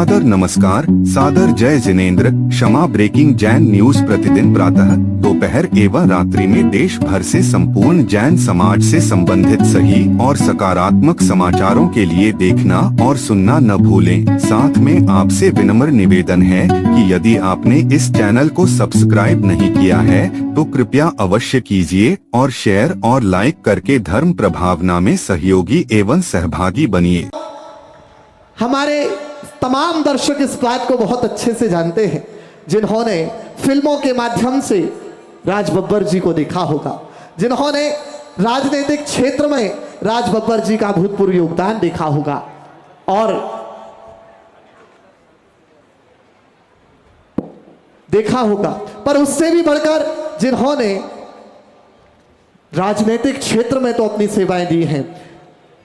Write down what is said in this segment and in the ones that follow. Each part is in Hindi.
सादर नमस्कार, सादर जय जिनेंद्र। क्षमा ब्रेकिंग जैन न्यूज प्रतिदिन प्रातः, दोपहर एवं रात्रि में देश भर से संपूर्ण जैन समाज से संबंधित सही और सकारात्मक समाचारों के लिए देखना और सुनना न भूलें। साथ में आपसे विनम्र निवेदन है कि यदि आपने इस चैनल को सब्सक्राइब नहीं किया है तो कृपया अवश्य कीजिए और शेयर और लाइक करके धर्म प्रभावना में सहयोगी एवं सहभागी बनिए। हमारे तमाम दर्शक इस बात को बहुत अच्छे से जानते हैं जिन्होंने फिल्मों के माध्यम से राज बब्बर जी को देखा होगा, जिन्होंने राजनीतिक क्षेत्र में राज बब्बर जी का भूतपूर्व योगदान देखा होगा और देखा होगा, पर उससे भी बढ़कर जिन्होंने राजनीतिक क्षेत्र में तो अपनी सेवाएं दी हैं,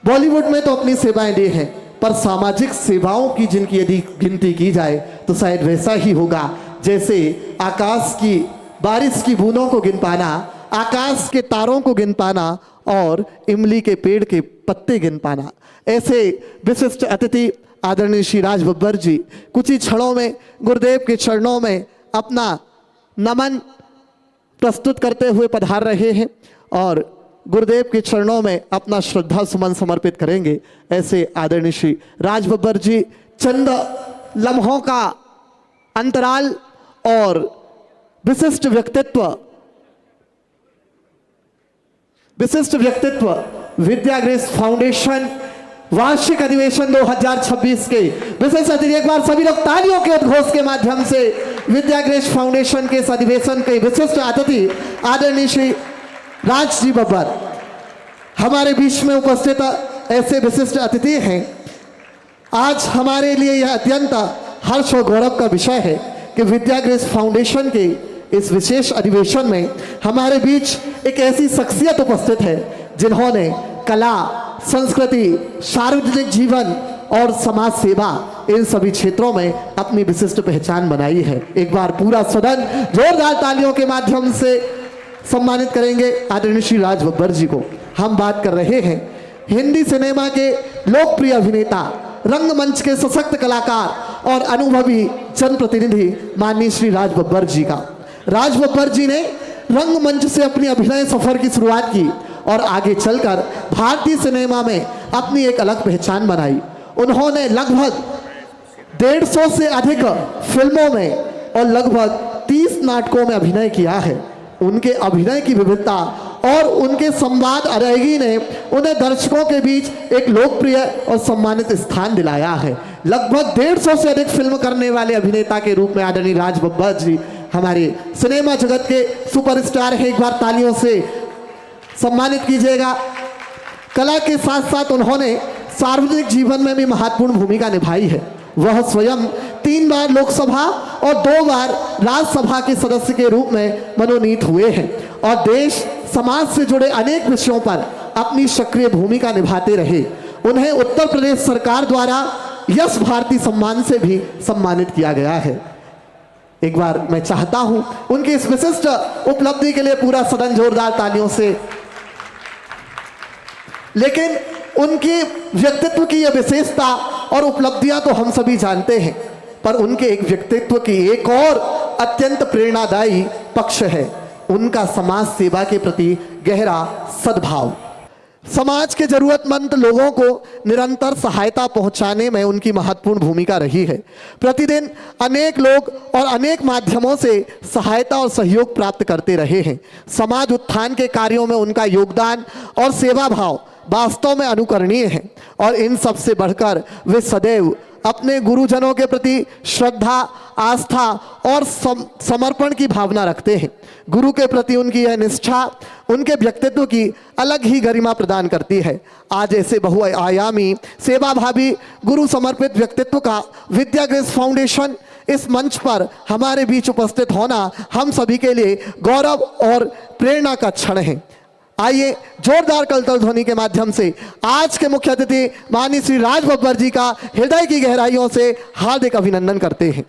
बॉलीवुड में तो अपनी सेवाएं दी हैं, पर सामाजिक सेवाओं की जिनकी यदि गिनती की जाए तो शायद वैसा ही होगा जैसे आकाश की बारिश की बूंदों को गिन पाना, आकाश के तारों को गिन पाना और इमली के पेड़ के पत्ते गिन पाना। ऐसे विशिष्ट अतिथि आदरणीय श्री राज बब्बर जी कुछ ही क्षणों में गुरुदेव के चरणों में अपना नमन प्रस्तुत करते हुए पधार रहे हैं और गुरुदेव के चरणों में अपना श्रद्धा सुमन समर्पित करेंगे। ऐसे आदरणीय श्री राज बब्बर जी चंद लम्हों का अंतराल और विशिष्ट व्यक्तित्व विद्याग्रेस फाउंडेशन वार्षिक अधिवेशन 2026 के विशेष अतिथि, एक बार सभी लोग तालियों के उद्घोष के माध्यम से विद्याग्रेस फाउंडेशन के इस अधिवेशन के विशिष्ट अतिथि आदरणीय श्री राज जी बब्बर हमारे बीच में उपस्थित ऐसे विशिष्ट अतिथि हैं। आज हमारे लिए यह अत्यंत हर्ष और गौरव का विषय है कि विद्याग्रेस फाउंडेशन के इस विशेष अधिवेशन में हमारे बीच एक ऐसी शख्सियत उपस्थित है जिन्होंने कला, संस्कृति, सार्वजनिक जीवन और समाज सेवा इन सभी क्षेत्रों में अपनी विशिष्ट पहचान बनाई है। एक बार पूरा सदन जोरदार तालियों के माध्यम से सम्मानित करेंगे आदरणीय श्री राज बब्बर जी को। हम बात कर रहे हैं हिंदी सिनेमा के लोकप्रिय अभिनेता, रंगमंच के सशक्त कलाकार और अनुभवी जनप्रतिनिधि माननीय श्री राज बब्बर जी का। राज बब्बर जी ने रंगमंच से अपनी अभिनय सफर की शुरुआत की और आगे चलकर भारतीय सिनेमा में अपनी एक अलग पहचान बनाई। उन्होंने लगभग 150 से अधिक फिल्मों में और लगभग 30 नाटकों में अभिनय किया है। उनके अभिनय की विविधता और उनके संवाद अदायगी ने उन्हें दर्शकों के बीच एक लोकप्रिय और सम्मानित स्थान दिलाया है। लगभग 150 से अधिक फिल्म करने वाले अभिनेता के रूप में आदरणीय राज बब्बर जी हमारे सिनेमा जगत के सुपरस्टार हैं। एक बार तालियों से सम्मानित कीजिएगा। कला के साथ साथ उन्होंने सार्वजनिक जीवन में भी महत्वपूर्ण भूमिका निभाई है। वह स्वयं 3 बार लोकसभा और 2 बार राज्यसभा के सदस्य के रूप में मनोनीत हुए हैं और देश समाज से जुड़े अनेक विषयों पर अपनी सक्रिय भूमिका निभाते रहे। उन्हें उत्तर प्रदेश सरकार द्वारा यश भारती सम्मान से भी सम्मानित किया गया है। एक बार मैं चाहता हूं उनकी इस विशिष्ट उपलब्धि के लिए पूरा सदन जोरदार तालियों से। लेकिन उनकी व्यक्तित्व की यह विशेषता और उपलब्धियां तो हम सभी जानते हैं, पर उनके एक व्यक्तित्व की एक और अत्यंत प्रेरणादायी पक्ष है उनका समाज सेवा के प्रति गहरा सद्भाव। समाज के जरूरतमंद लोगों को निरंतर सहायता पहुंचाने में उनकी महत्वपूर्ण भूमिका रही है। प्रतिदिन अनेक लोग और अनेक माध्यमों से सहायता और सहयोग प्राप्त करते रहे हैं। समाज उत्थान के कार्यों में उनका योगदान और सेवा भाव वास्तव में अनुकरणीय है और इन सब से बढ़कर वे सदैव अपने गुरुजनों के प्रति श्रद्धा, आस्था और समर्पण की भावना रखते हैं। गुरु के प्रति उनकी यह निष्ठा उनके व्यक्तित्व की अलग ही गरिमा प्रदान करती है। आज ऐसे बहुआयामी, सेवाभावी, गुरु समर्पित व्यक्तित्व का विद्याग्रेस फाउंडेशन इस मंच पर हमारे बीच उपस्थित होना हम सभी के लिए गौरव और प्रेरणा का क्षण है। आइए जोरदार कलतल ध्वनि के माध्यम से आज के मुख्य अतिथि माननीय श्री राज बब्बर जी का हृदय की गहराइयों से हार्दिक अभिनंदन करते हैं।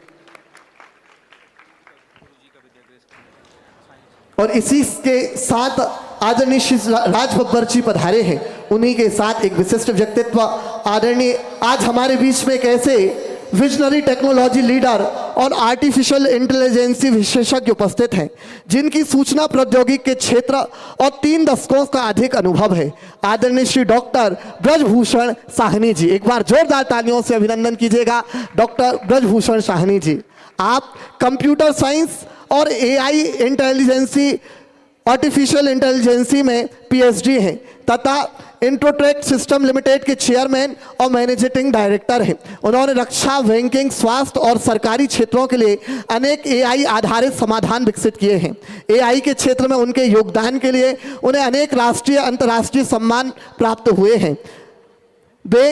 और इसी के साथ आदरणीय श्री राज बब्बर जी पधारे हैं। उन्हीं के साथ एक विशिष्ट व्यक्तित्व आदरणीय आज हमारे बीच में एक ऐसे विजनरी टेक्नोलॉजी लीडर और आर्टिफिशियल इंटेलिजेंसी विशेषज्ञ उपस्थित हैं, जिनकी सूचना प्रौद्योगिकी के क्षेत्र और 3 दशकों का अधिक अनुभव है। आदरणीय श्री डॉक्टर ब्रजभूषण साहनी जी, एक बार जोरदार तालियों से अभिनंदन कीजिएगा डॉक्टर ब्रजभूषण साहनी जी। आप कंप्यूटर साइंस और एआई इंटेलिजेंसी आर्टिफिशियल इंटेलिजेंसी में पीएचडी हैं तथा इंट्रोट्रैक सिस्टम लिमिटेड के चेयरमैन और मैनेजिंग डायरेक्टर हैं। उन्होंने रक्षा, बैंकिंग, स्वास्थ्य और सरकारी क्षेत्रों के लिए अनेक एआई आधारित समाधान विकसित किए हैं। एआई के क्षेत्र में उनके योगदान के लिए उन्हें अनेक राष्ट्रीय अंतर्राष्ट्रीय सम्मान प्राप्त हुए हैं। वे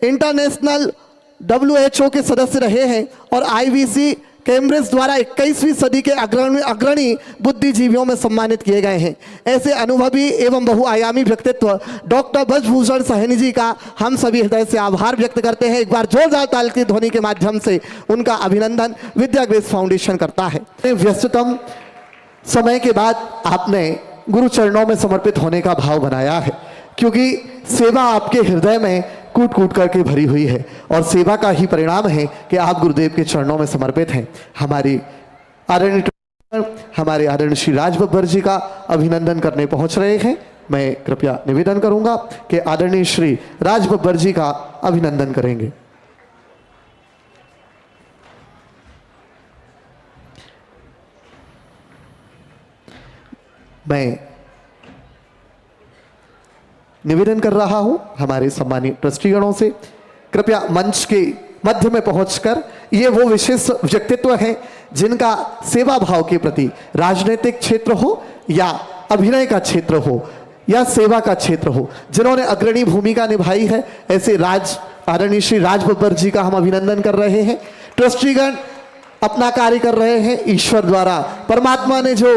इंटरनेशनल WHO के सदस्य रहे हैं और IVC कैम्ब्रिज द्वारा 21वीं सदी के अग्रणी बुद्धिजीवियों में सम्मानित किए गए हैं। ऐसे अनुभवी एवं बहुआयामी व्यक्तित्व डॉक्टर ब्रजभूषण साहनी जी का हम सभी हृदय से आभार व्यक्त करते हैं। एक बार जोरदार ताल की ध्वनि के माध्यम से उनका अभिनंदन विद्याग्रेस फाउंडेशन करता है। व्यस्ततम समय के बाद आपने गुरु चरणों में समर्पित होने का भाव बनाया है, क्योंकि सेवा आपके हृदय में कूट कूट करके भरी हुई है और सेवा का ही परिणाम है कि आप गुरुदेव के चरणों में समर्पित हैं। हमारे आदरणीय श्री राज बब्बर जी का अभिनंदन करने पहुंच रहे हैं। मैं कृपया निवेदन करूंगा कि आदरणीय श्री राज बब्बर जी का अभिनंदन करेंगे। मैं निवेदन कर रहा हूं हमारे सम्मानित ट्रस्टीगणों से, कृपया मंच के मध्य में पहुंचकर, ये वो विशेष व्यक्तित्व हैं जिनका सेवा भाव के प्रति, राजनीतिक क्षेत्र हो या अभिनय का क्षेत्र हो या सेवा का क्षेत्र हो, जिन्होंने अग्रणी भूमिका निभाई है, ऐसे आदरणीय श्री राज बब्बर जी का हम अभिनंदन कर रहे हैं। ट्रस्टीगण अपना कार्य कर रहे हैं। ईश्वर द्वारा, परमात्मा ने जो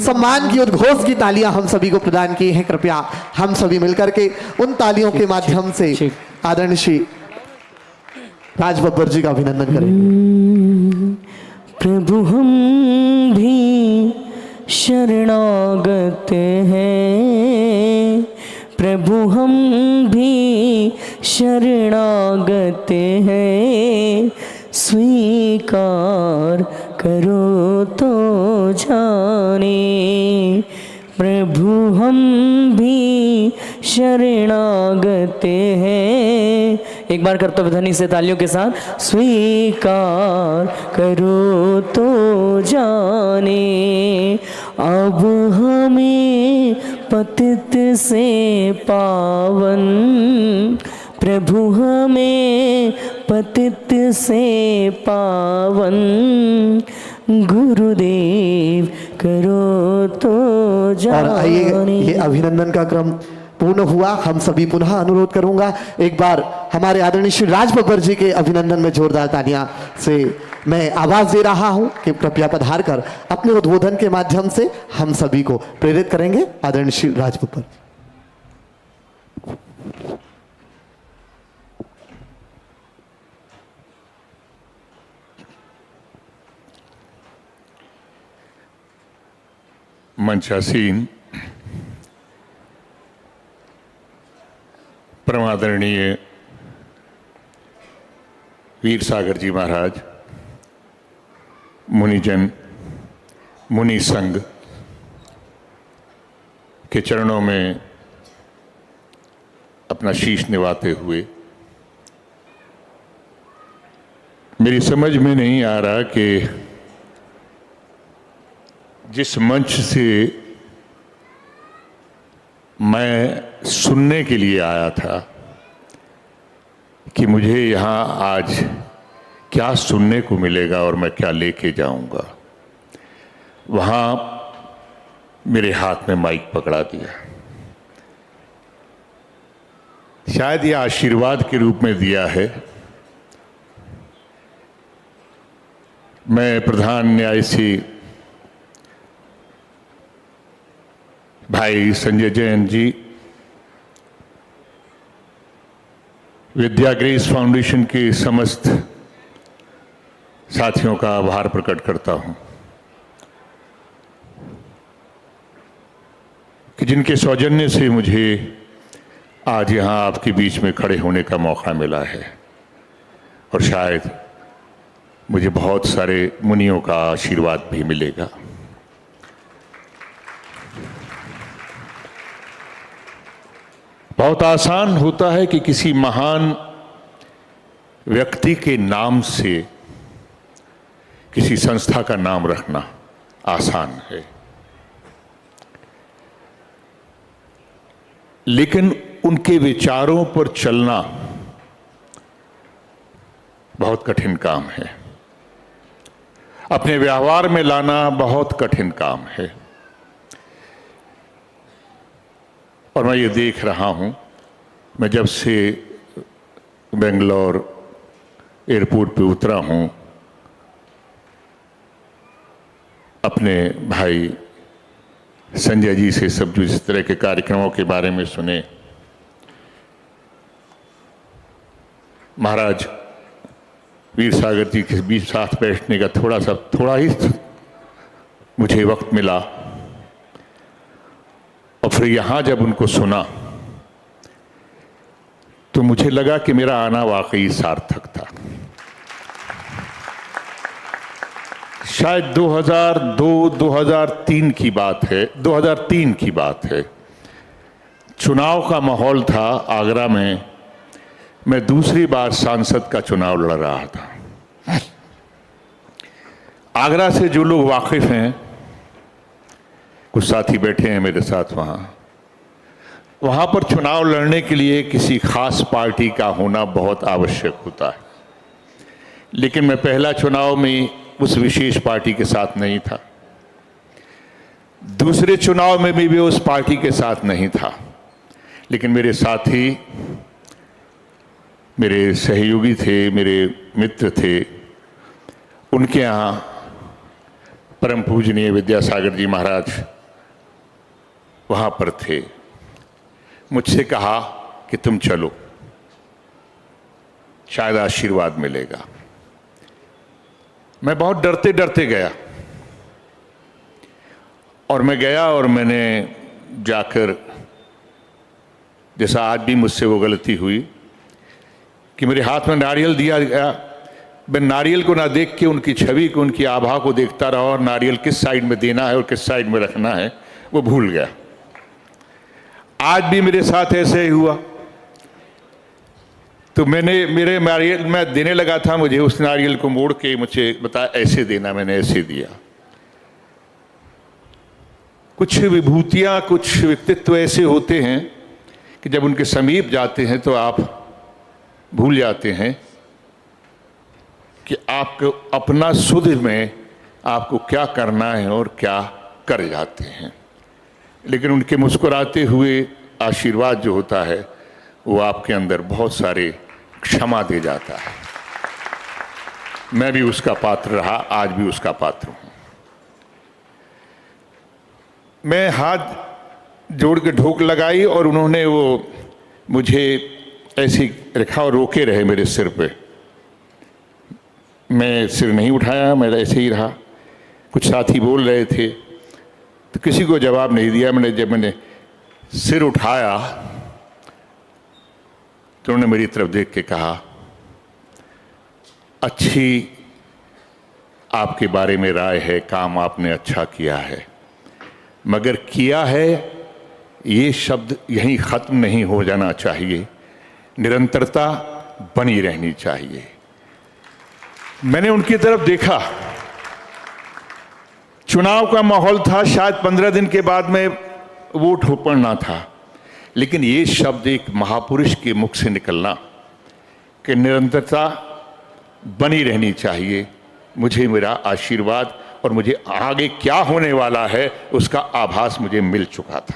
सम्मान की उद्घोष की तालियां हम सभी को प्रदान की हैं, कृपया हम सभी मिलकर के उन तालियों के माध्यम से आदरणीय श्री राज बब्बर जी का अभिनंदन करेंगे। प्रभु हम भी शरणागत हैं, प्रभु हम भी शरणागत हैं, स्वीकार करो तो जाने। प्रभु हम भी शरणागत हैं, एक बार कर्तव्य ध्वनि से तालियों के साथ, स्वीकार करो तो जाने। अब हमें पतित से पावन, प्रभु हमें पतित से पावन, गुरुदेव करो तो जाने। और आइए, ये अभिनंदन का क्रम पूर्ण हुआ। हम सभी पुनः अनुरोध करूंगा, एक बार हमारे आदरणीय श्री राज बब्बर जी के अभिनंदन में जोरदार तालियां से मैं आवाज दे रहा हूं कि कृपया पधार कर अपने उद्बोधन के माध्यम से हम सभी को प्रेरित करेंगे। आदरणीय श्री राज बब्बर। मंचासीन परम आदरणीय वीर सागर जी महाराज, मुनिजन, मुनि संघ के चरणों में अपना शीश निभाते हुए, मेरी समझ में नहीं आ रहा कि जिस मंच से मैं सुनने के लिए आया था कि मुझे यहाँ आज क्या सुनने को मिलेगा और मैं क्या लेके जाऊंगा, वहाँ मेरे हाथ में माइक पकड़ा दिया। शायद ये आशीर्वाद के रूप में दिया है। मैं प्रधान न्यायाधीश भाई संजय जैन जी, विद्याग्रेस फाउंडेशन के समस्त साथियों का आभार प्रकट करता हूं कि जिनके सौजन्य से मुझे आज यहां आपके बीच में खड़े होने का मौका मिला है। और शायद मुझे बहुत सारे मुनियों का आशीर्वाद भी मिलेगा। बहुत आसान होता है कि किसी महान व्यक्ति के नाम से किसी संस्था का नाम रखना आसान है, लेकिन उनके विचारों पर चलना बहुत कठिन काम है, अपने व्यवहार में लाना बहुत कठिन काम है। और मैं ये देख रहा हूँ, मैं जब से बेंगलोर एयरपोर्ट पे उतरा हूँ, अपने भाई संजय जी से सब जो इस तरह के कार्यक्रमों के बारे में सुने, महाराज वीर सागर जी के बीच साथ बैठने का थोड़ा ही मुझे वक्त मिला, और फिर यहाँ जब उनको सुना तो मुझे लगा कि मेरा आना वाकई सार्थक था। शायद 2002-2003 की बात है, 2003 की बात है। चुनाव का माहौल था आगरा में, मैं दूसरी बार सांसद का चुनाव लड़ रहा था। आगरा से जो लोग वाकिफ हैं, कुछ साथी बैठे हैं मेरे साथ वहाँ पर चुनाव लड़ने के लिए किसी खास पार्टी का होना बहुत आवश्यक होता है, लेकिन मैं पहला चुनाव में उस विशेष पार्टी के साथ नहीं था, दूसरे चुनाव में भी उस पार्टी के साथ नहीं था, लेकिन मेरे साथी, मेरे सहयोगी थे, मेरे मित्र थे, उनके यहाँ परम पूजनीय विद्यासागर जी महाराज वहाँ पर थे। मुझसे कहा कि तुम चलो, शायद आशीर्वाद मिलेगा। मैं बहुत डरते डरते गया, और मैं गया और मैंने जाकर, जैसा आज भी मुझसे वो गलती हुई कि मेरे हाथ में नारियल दिया गया, मैं नारियल को ना देख के उनकी छवि को, उनकी आभा को देखता रहा, और नारियल किस साइड में देना है और किस साइड में रखना है वो भूल गया। आज भी मेरे साथ ऐसे ही हुआ। तो मेरे नारियल मैं देने लगा था, मुझे उस नारियल को मोड़ के मुझे बताया ऐसे देना, मैंने ऐसे दिया। कुछ विभूतियां, कुछ व्यक्तित्व ऐसे होते हैं कि जब उनके समीप जाते हैं तो आप भूल जाते हैं कि आपको अपना सुध में आपको क्या करना है और क्या कर जाते हैं। लेकिन उनके मुस्कुराते हुए आशीर्वाद जो होता है वो आपके अंदर बहुत सारे क्षमा दे जाता है। मैं भी उसका पात्र रहा, आज भी उसका पात्र हूं। मैं हाथ जोड़ के ढोक लगाई और उन्होंने वो मुझे ऐसी रखा और रोके रहे मेरे सिर पे। मैं सिर नहीं उठाया, मैं ऐसे ही रहा। कुछ साथी बोल रहे थे तो किसी को जवाब नहीं दिया। जब मैंने सिर उठाया तो उन्होंने मेरी तरफ देख के कहा, अच्छी आपके बारे में राय है, काम आपने अच्छा किया है, मगर किया है ये शब्द यहीं ख़त्म नहीं हो जाना चाहिए, निरंतरता बनी रहनी चाहिए। मैंने उनकी तरफ देखा, चुनाव का माहौल था, शायद 15 दिन के बाद में वोट हो पड़ना था, लेकिन ये शब्द एक महापुरुष के मुख से निकलना कि निरंतरता बनी रहनी चाहिए, मुझे मेरा आशीर्वाद और मुझे आगे क्या होने वाला है उसका आभास मुझे मिल चुका था।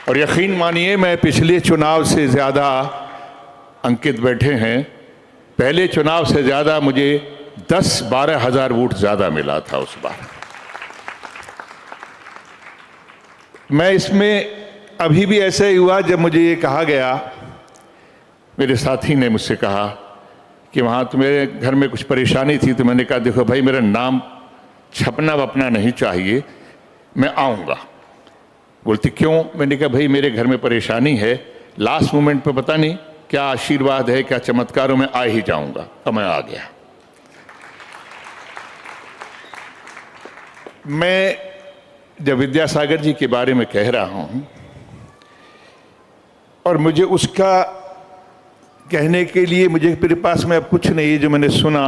और यकीन मानिए, मैं पिछले चुनाव से ज़्यादा, अंकित बैठे हैं, पहले चुनाव से ज़्यादा मुझे 10-12 हज़ार वोट ज़्यादा मिला था उस बार। मैं इसमें अभी भी ऐसा ही हुआ जब मुझे ये कहा गया, मेरे साथी ने मुझसे कहा कि वहाँ तो मेरे घर में कुछ परेशानी थी, तो मैंने कहा देखो भाई, मेरा नाम छपना वपना नहीं चाहिए, मैं आऊँगा। बोलती क्यों? मैंने कहा भाई मेरे घर में परेशानी है, लास्ट मोमेंट पे पता नहीं क्या आशीर्वाद है, क्या चमत्कार हो, मैं आ ही जाऊँगा। तो मैं आ गया। मैं जब विद्यासागर जी के बारे में कह रहा हूं और मुझे उसका कहने के लिए मुझे मेरे पास में अब कुछ नहीं है। जो मैंने सुना,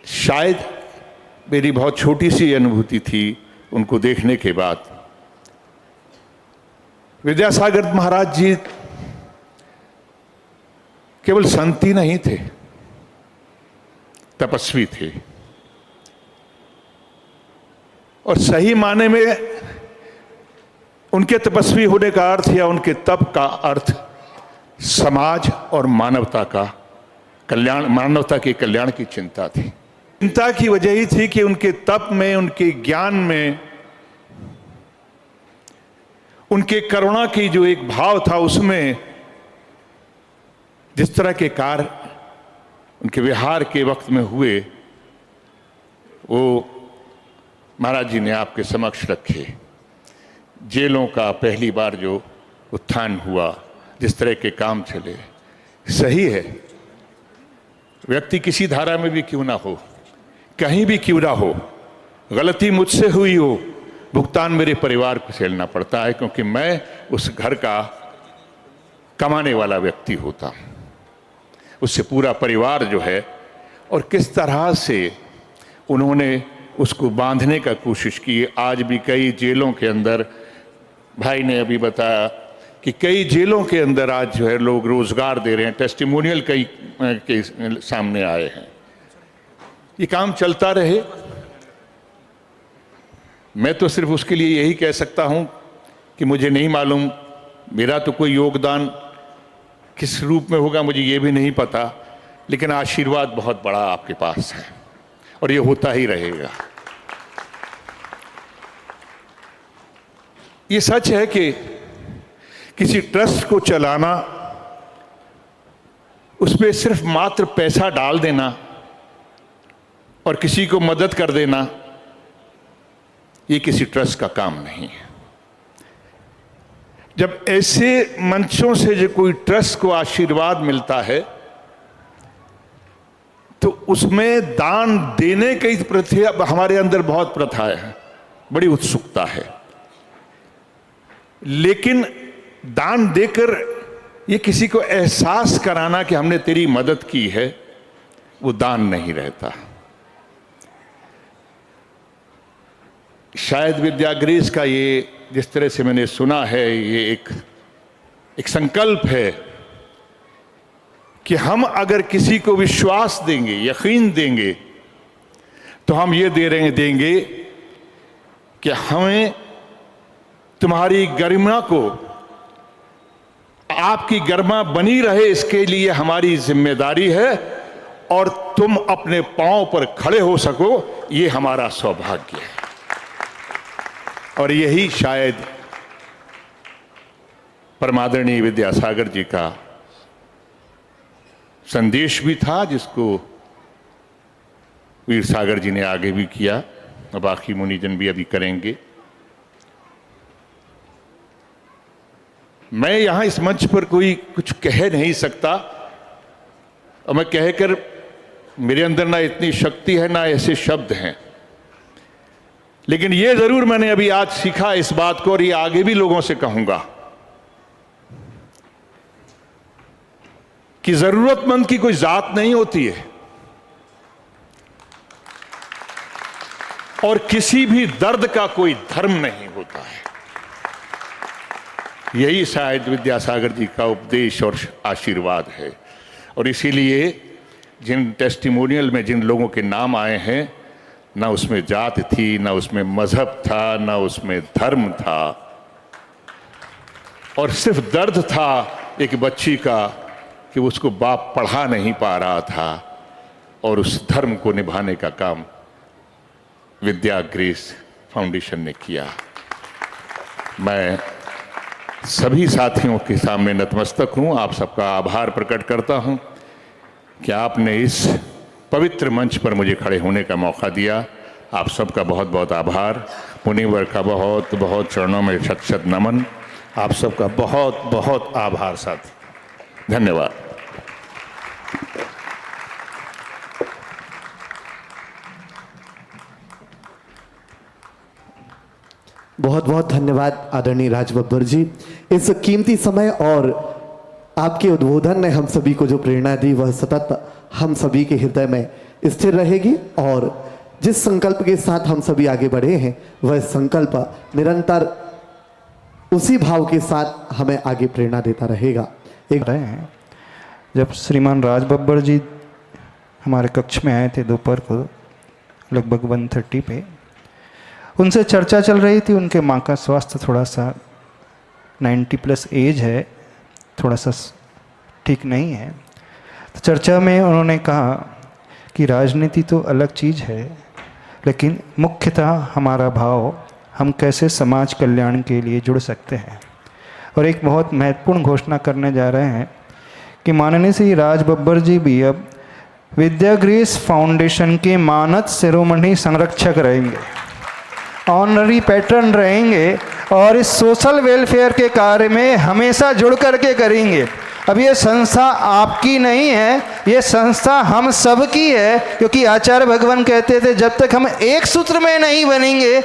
शायद मेरी बहुत छोटी सी अनुभूति थी उनको देखने के बाद। विद्यासागर महाराज जी केवल संत ही नहीं थे, तपस्वी थे। और सही माने में उनके तपस्वी होने का अर्थ या उनके तप का अर्थ समाज और मानवता का कल्याण, मानवता के कल्याण की चिंता थी। चिंता की वजह ही थी कि उनके तप में, उनके ज्ञान में, उनके करुणा की जो एक भाव था, उसमें जिस तरह के कार्य उनके विहार के वक्त में हुए, वो महाराज जी ने आपके समक्ष रखे। जेलों का पहली बार जो उत्थान हुआ, जिस तरह के काम चले, सही है। व्यक्ति किसी धारा में भी क्यों ना हो, कहीं भी क्यों ना हो, गलती मुझसे हुई हो, भुगतान मेरे परिवार को झेलना पड़ता है, क्योंकि मैं उस घर का कमाने वाला व्यक्ति होता हूं। उससे पूरा परिवार जो है, और किस तरह से उन्होंने उसको बांधने का कोशिश की। आज भी कई जेलों के अंदर, भाई ने अभी बताया कि कई जेलों के अंदर आज जो है लोग रोजगार दे रहे हैं। टेस्टिमोनियल कई के सामने आए हैं। ये काम चलता रहे। मैं तो सिर्फ उसके लिए यही कह सकता हूं कि मुझे नहीं मालूम, मेरा तो कोई योगदान किस रूप में होगा मुझे ये भी नहीं पता, लेकिन आशीर्वाद बहुत बड़ा आपके पास है और ये होता ही रहेगा। ये सच है कि किसी ट्रस्ट को चलाना, उसमें सिर्फ मात्र पैसा डाल देना और किसी को मदद कर देना, ये किसी ट्रस्ट का काम नहीं है। जब ऐसे मंचों से जो कोई ट्रस्ट को आशीर्वाद मिलता है, तो उसमें दान देने की प्रथा हमारे अंदर बहुत प्रथा है, बड़ी उत्सुकता है। लेकिन दान देकर ये किसी को एहसास कराना कि हमने तेरी मदद की है, वो दान नहीं रहता। शायद विद्यागृह का ये, जिस तरह से मैंने सुना है, ये एक संकल्प है कि हम अगर किसी को विश्वास देंगे, यकीन देंगे, तो हम ये देंगे कि हमें तुम्हारी गरिमा को, आपकी गरिमा बनी रहे, इसके लिए हमारी जिम्मेदारी है, और तुम अपने पांव पर खड़े हो सको, ये हमारा सौभाग्य है। और यही शायद परमादरणीय विद्यासागर जी का संदेश भी था, जिसको वीर सागर जी ने आगे भी किया और बाकी मुनिजन भी अभी करेंगे। मैं यहां इस मंच पर कोई कुछ कह नहीं सकता, और मैं कहकर, मेरे अंदर ना इतनी शक्ति है, ना ऐसे शब्द हैं। लेकिन ये जरूर मैंने अभी आज सीखा इस बात को, और ये आगे भी लोगों से कहूंगा कि जरूरतमंद की कोई जात नहीं होती है, और किसी भी दर्द का कोई धर्म नहीं होता है। यही शायद विद्यासागर जी का उपदेश और आशीर्वाद है। और इसीलिए जिन टेस्टिमोनियल में जिन लोगों के नाम आए हैं, ना उसमें जात थी, ना उसमें मजहब था, ना उसमें धर्म था, और सिर्फ दर्द था एक बच्ची का कि उसको बाप पढ़ा नहीं पा रहा था, और उस धर्म को निभाने का काम विद्यागृह फाउंडेशन ने किया। मैं सभी साथियों के सामने नतमस्तक हूं, आप सबका आभार प्रकट करता हूं कि आपने इस पवित्र मंच पर मुझे खड़े होने का मौका दिया। आप सबका बहुत बहुत आभार। मुनिवर का बहुत बहुत चरणों में शत शत नमन। आप सबका बहुत बहुत आभार साथी। धन्यवाद। बहुत बहुत धन्यवाद आदरणीय राज बब्बर जी। इस कीमती समय और आपके उद्बोधन ने हम सभी को जो प्रेरणा दी वह सतत हम सभी के हृदय में स्थिर रहेगी और जिस संकल्प के साथ हम सभी आगे बढ़े हैं वह संकल्प निरंतर उसी भाव के साथ हमें आगे प्रेरणा देता रहेगा। रहे हैं जब श्रीमान राज बब्बर जी हमारे कक्ष में आए थे दोपहर को लगभग 1:30 पे, उनसे चर्चा चल रही थी। उनके माँ का स्वास्थ्य थोड़ा सा 90+ एज है, थोड़ा सा ठीक नहीं है। तो चर्चा में उन्होंने कहा कि राजनीति तो अलग चीज़ है, लेकिन मुख्यतः हमारा भाव हम कैसे समाज कल्याण के लिए जुड़ सकते हैं। और एक बहुत महत्वपूर्ण घोषणा करने जा रहे हैं कि माननीय श्री राज बब्बर जी भी अब विद्याग्रेस फाउंडेशन के मानद शिरोमणि संरक्षक रहेंगे, ऑनरी पैटर्न रहेंगे और इस सोशल वेलफेयर के कार्य में हमेशा जुड़ करके करेंगे। अब ये संस्था आपकी नहीं है, ये संस्था हम सब की है, क्योंकि आचार्य भगवान कहते थे जब तक हम एक सूत्र में नहीं बनेंगे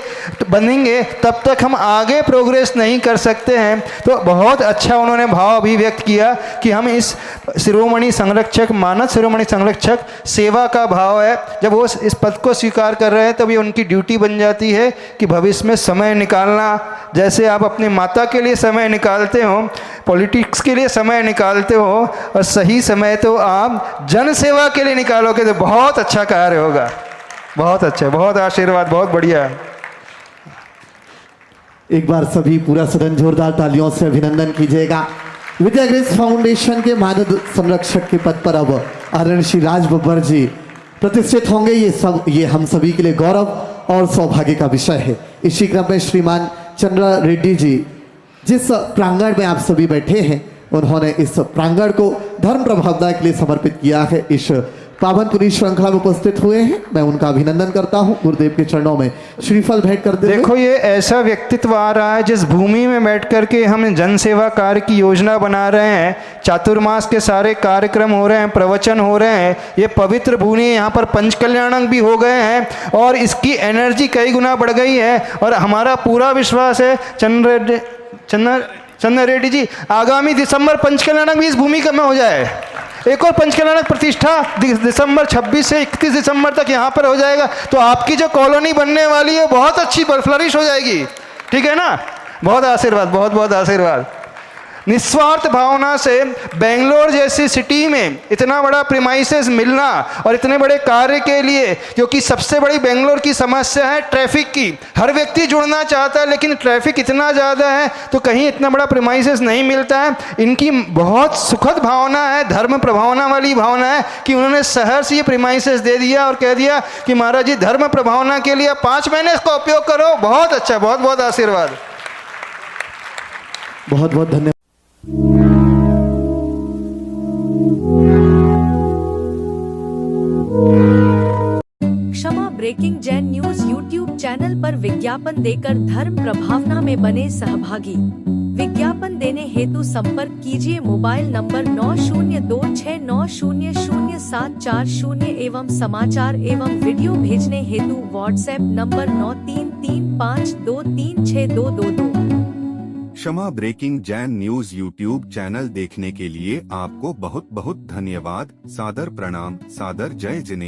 तब तक हम आगे प्रोग्रेस नहीं कर सकते हैं। तो बहुत अच्छा उन्होंने भाव अभिव्यक्त किया कि हम इस शिरोमणि संरक्षक, मानद शिरोमणि संरक्षक सेवा का भाव है। जब वो इस पद को स्वीकार कर रहे हैं तब ये उनकी ड्यूटी बन जाती है कि भविष्य में समय निकालना, जैसे आप अपनी माता के लिए समय निकालते हो, पॉलिटिक्स के लिए समय निकालते हो, और सही समय तो आप जन सेवा के लिए निकालोगे तो बहुत अच्छा कार्य होगा। बहुत अच्छा, बहुत आशीर्वाद, बहुत बढ़िया। एक बार सभी पूरा सदन जोरदार तालियों से अभिनंदन कीजिएगा। विद्याग्रेस फाउंडेशन के मानद संरक्षक के पद पर अब आदरणीय श्री राज बब्बर जी प्रतिष्ठित होंगे। ये हम सभी के लिए गौरव और सौभाग्य का विषय है। इसी क्रम में श्रीमान चंद्र रेड्डी जी जिस प्रांगण में आप सभी बैठे हैं, उन्होंने इस प्रांगण को धर्म प्रभावना के लिए समर्पित किया है। इस पावन पुरी श्रृंखला में उपस्थित हुए हैं, मैं उनका अभिनंदन करता हूं। गुरुदेव के चरणों में श्रीफल भेंट करते हुए। देखो, ये ऐसा व्यक्तित्व आ रहा है जिस भूमि में बैठ करके हम जन सेवा कार्य की योजना बना रहे हैं, चातुर्मास के सारे कार्यक्रम हो रहे हैं, प्रवचन हो रहे हैं। ये पवित्र भूमि, यहाँ पर पंचकल्याणक भी हो गए हैं और इसकी एनर्जी कई गुना बढ़ गई है। और हमारा पूरा विश्वास है चंद्र रेड्डी जी, आगामी दिसंबर पंचकल्याणक भी इस भूमि में हो जाए। एक और पंचकल्याणक प्रतिष्ठा दिसंबर 26 से 31 दिसंबर तक यहाँ पर हो जाएगा, तो आपकी जो कॉलोनी बनने वाली है बहुत अच्छी फ्लरिश हो जाएगी। ठीक है ना? बहुत आशीर्वाद, बहुत बहुत आशीर्वाद। निस्वार्थ भावना से बेंगलोर जैसी सिटी में इतना बड़ा प्रीमाइसेस मिलना और इतने बड़े कार्य के लिए, क्योंकि सबसे बड़ी बेंगलोर की समस्या है ट्रैफिक की। हर व्यक्ति जुड़ना चाहता है लेकिन ट्रैफिक इतना ज़्यादा है तो कहीं इतना बड़ा प्रीमाइसेस नहीं मिलता है। इनकी बहुत सुखद भावना है, धर्म प्रभावना वाली भावना है कि उन्होंने शहर से ये प्रीमाइसेस दे दिया और कह दिया कि महाराज जी धर्म प्रभावना के लिए 5 महीने इसका उपयोग करो। बहुत अच्छा, बहुत बहुत आशीर्वाद, बहुत बहुत धन्यवाद। Kshama breaking Jain news YouTube channel पर विज्ञापन देकर धर्म प्रभावना में बने सहभागी। विज्ञापन देने हेतु संपर्क कीजिए मोबाइल नंबर 9026900740 एवं समाचार एवं वीडियो भेजने हेतु WhatsApp number 9335236222। Kshama breaking Jain news YouTube channel देखने के लिए आपको बहुत बहुत धन्यवाद। सादर प्रणाम, सादर जय जिनेंद्र।